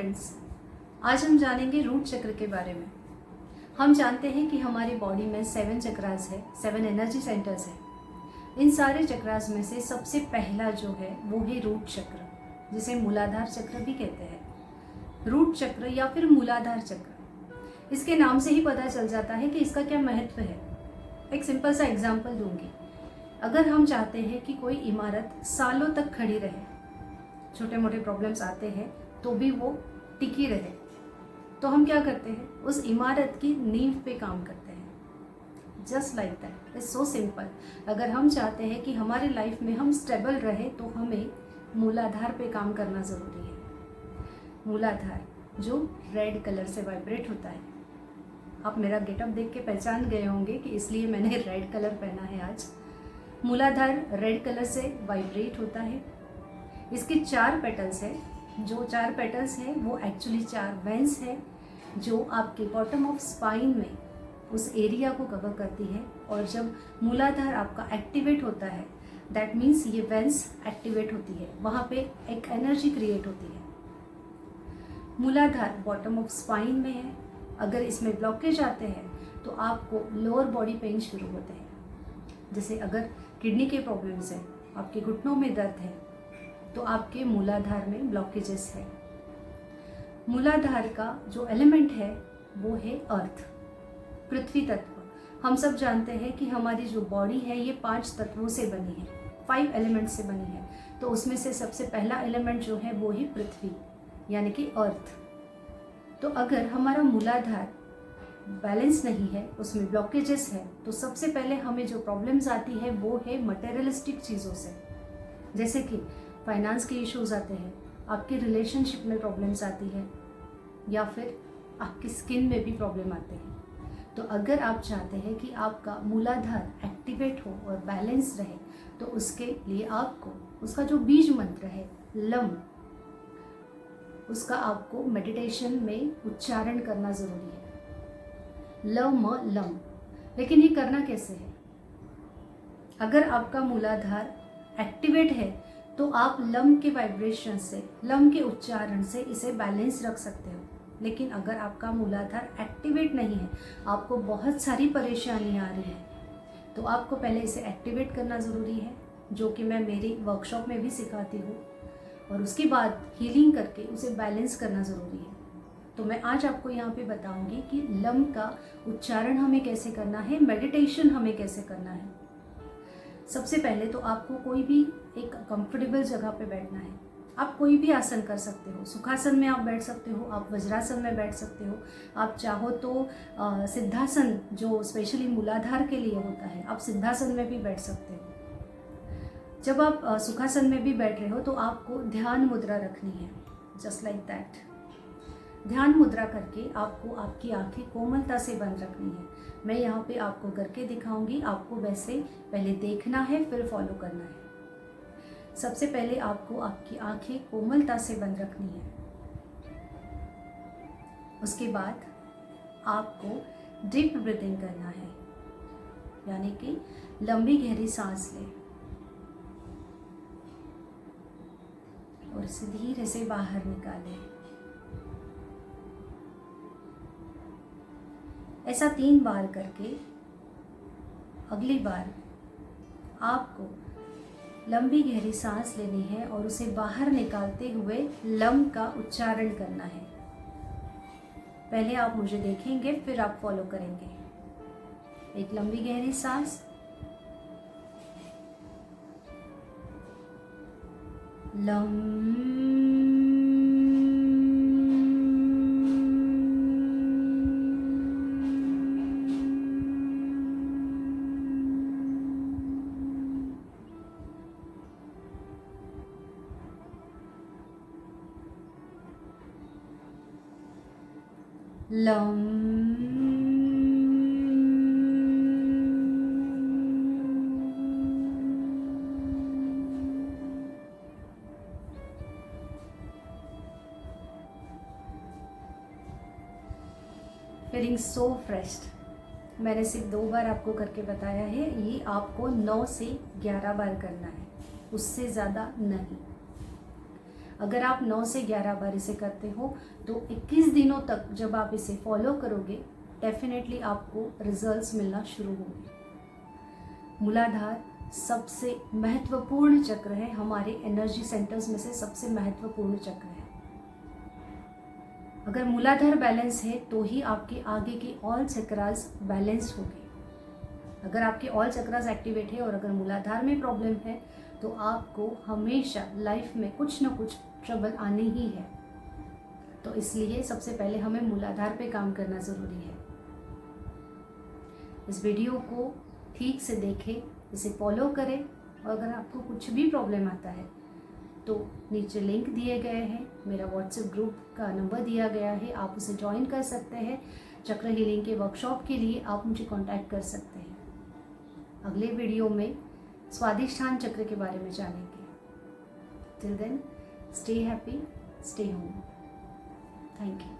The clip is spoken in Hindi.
फ्रेंड्स, आज हम जानेंगे रूट चक्र के बारे में। हम जानते हैं कि हमारी बॉडी में 7 चक्रास है, 7 एनर्जी सेंटर्स है। इन सारे चक्रास में से सबसे पहला जो है वो है रूट चक्र, जिसे मूलाधार चक्र भी कहते हैं। रूट चक्र या फिर मूलाधार चक्र, इसके नाम से ही पता चल जाता है कि इसका क्या महत्व है। एक सिंपल सा एग्जाम्पल दूंगी। अगर हम चाहते हैं कि कोई इमारत सालों तक खड़ी रहे, छोटे मोटे प्रॉब्लम्स आते हैं तो भी वो टिकी रहे, तो हम क्या करते हैं, उस इमारत की नींव पे काम करते हैं। Just like that, it's so simple. अगर हम चाहते हैं कि हमारे लाइफ में हम स्टेबल रहे तो हमें मूलाधार पे काम करना ज़रूरी है। मूलाधार जो रेड कलर से वाइब्रेट होता है। आप मेरा गेटअप देख के पहचान गए होंगे कि इसलिए मैंने रेड कलर पहना है आज। मूलाधार रेड कलर से वाइब्रेट होता है। इसके 4 पेटल्स हैं। जो 4 पेटल्स हैं वो एक्चुअली 4 वेंस हैं जो आपके बॉटम ऑफ स्पाइन में उस एरिया को कवर करती है। और जब मूलाधार आपका एक्टिवेट होता है, दैट मीन्स ये वेंस एक्टिवेट होती है, वहाँ पे एक एनर्जी क्रिएट होती है। मूलाधार बॉटम ऑफ स्पाइन में है। अगर इसमें ब्लॉकेज आते हैं तो आपको लोअर बॉडी पेन शुरू होते हैं। जैसे अगर किडनी के प्रॉब्लम्स हैं, आपके घुटनों में दर्द है, तो आपके मूलाधार में ब्लॉकेजेस है। मूलाधार का जो एलिमेंट है वो है अर्थ, पृथ्वी तत्व। हम सब जानते हैं कि हमारी जो बॉडी है ये 5 तत्वों से बनी है, 5 एलिमेंट से बनी है। तो उसमें से सबसे पहला एलिमेंट जो है वो है पृथ्वी, यानी कि अर्थ। तो अगर हमारा मूलाधार बैलेंस नहीं है, उसमें ब्लॉकेजेस है, तो सबसे पहले हमें जो प्रॉब्लम्स आती है वो है मटेरियलिस्टिक चीज़ों से। जैसे कि फाइनेंस के इश्यूज आते हैं, आपके रिलेशनशिप में प्रॉब्लम्स आती है, या फिर आपकी स्किन में भी प्रॉब्लम आते हैं। तो अगर आप चाहते हैं कि आपका मूलाधार एक्टिवेट हो और बैलेंस रहे, तो उसके लिए आपको उसका जो बीज मंत्र है लम, उसका आपको मेडिटेशन में उच्चारण करना ज़रूरी है। Lump lump. लेकिन ये करना कैसे है? अगर आपका मूलाधार एक्टिवेट है तो आप लम के वाइब्रेशन से, लम के उच्चारण से इसे बैलेंस रख सकते हो। लेकिन अगर आपका मूलाधार एक्टिवेट नहीं है, आपको बहुत सारी परेशानियां आ रही है, तो आपको पहले इसे एक्टिवेट करना ज़रूरी है, जो कि मैं मेरी वर्कशॉप में भी सिखाती हूँ। और उसके बाद हीलिंग करके उसे बैलेंस करना ज़रूरी है। तो मैं आज आपको यहाँ पे बताऊँगी कि लम का उच्चारण हमें कैसे करना है, मेडिटेशन हमें कैसे करना है। सबसे पहले तो आपको कोई भी एक कंफर्टेबल जगह पे बैठना है। आप कोई भी आसन कर सकते हो। सुखासन में आप बैठ सकते हो, आप वज्रासन में बैठ सकते हो, आप चाहो तो सिद्धासन जो स्पेशली मूलाधार के लिए होता है, आप सिद्धासन में भी बैठ सकते हो। जब आप सुखासन में भी बैठ रहे हो तो आपको ध्यान मुद्रा रखनी है, जस्ट लाइक दैट। ध्यान मुद्रा करके आपको आपकी आंखें कोमलता से बंद रखनी है। मैं यहाँ पे आपको करके दिखाऊंगी, आपको वैसे पहले देखना है फिर फॉलो करना है। सबसे पहले आपको आपकी आंखें कोमलता से बंद रखनी है। उसके बाद आपको डीप ब्रीथिंग करना है, यानी कि लंबी गहरी सांस लें और इसे धीरे से बाहर निकालें। ऐसा 3 बार करके अगली बार आपको लंबी गहरी सांस लेनी है और उसे बाहर निकालते हुए लम का उच्चारण करना है। पहले आप मुझे देखेंगे फिर आप फॉलो करेंगे। एक लंबी गहरी सांस, लम, लम, फीलिंग सो फ्रेश्ड। मैंने सिर्फ 2 बार आपको करके बताया है, ये आपको 9 से 11 बार करना है, उससे ज़्यादा नहीं। अगर आप 9 से 11 बार इसे करते हो तो 21 दिनों तक जब आप इसे फॉलो करोगे डेफिनेटली आपको रिजल्ट्स मिलना शुरू होंगे। मूलाधार सबसे महत्वपूर्ण चक्र है, हमारे एनर्जी सेंटर्स में से सबसे महत्वपूर्ण चक्र है। अगर मूलाधार बैलेंस है तो ही आपके आगे के ऑल चक्रास बैलेंस होंगे। अगर आपके ऑल चक्रास एक्टिवेट है और अगर मूलाधार में प्रॉब्लम है तो आपको हमेशा लाइफ में कुछ ना कुछ ट्रबल आने ही है। तो इसलिए सबसे पहले हमें मूलाधार पे काम करना ज़रूरी है। इस वीडियो को ठीक से देखें, इसे फॉलो करें और अगर आपको कुछ भी प्रॉब्लम आता है तो नीचे लिंक दिए गए हैं, मेरा व्हाट्सएप ग्रुप का नंबर दिया गया है, आप उसे ज्वाइन कर सकते हैं। चक्र हीलिंग के वर्कशॉप के लिए आप मुझे कांटेक्ट कर सकते हैं। अगले वीडियो में स्वादिष्ठान चक्र के बारे में जानेंगे। Till then stay happy, stay home. Thank you.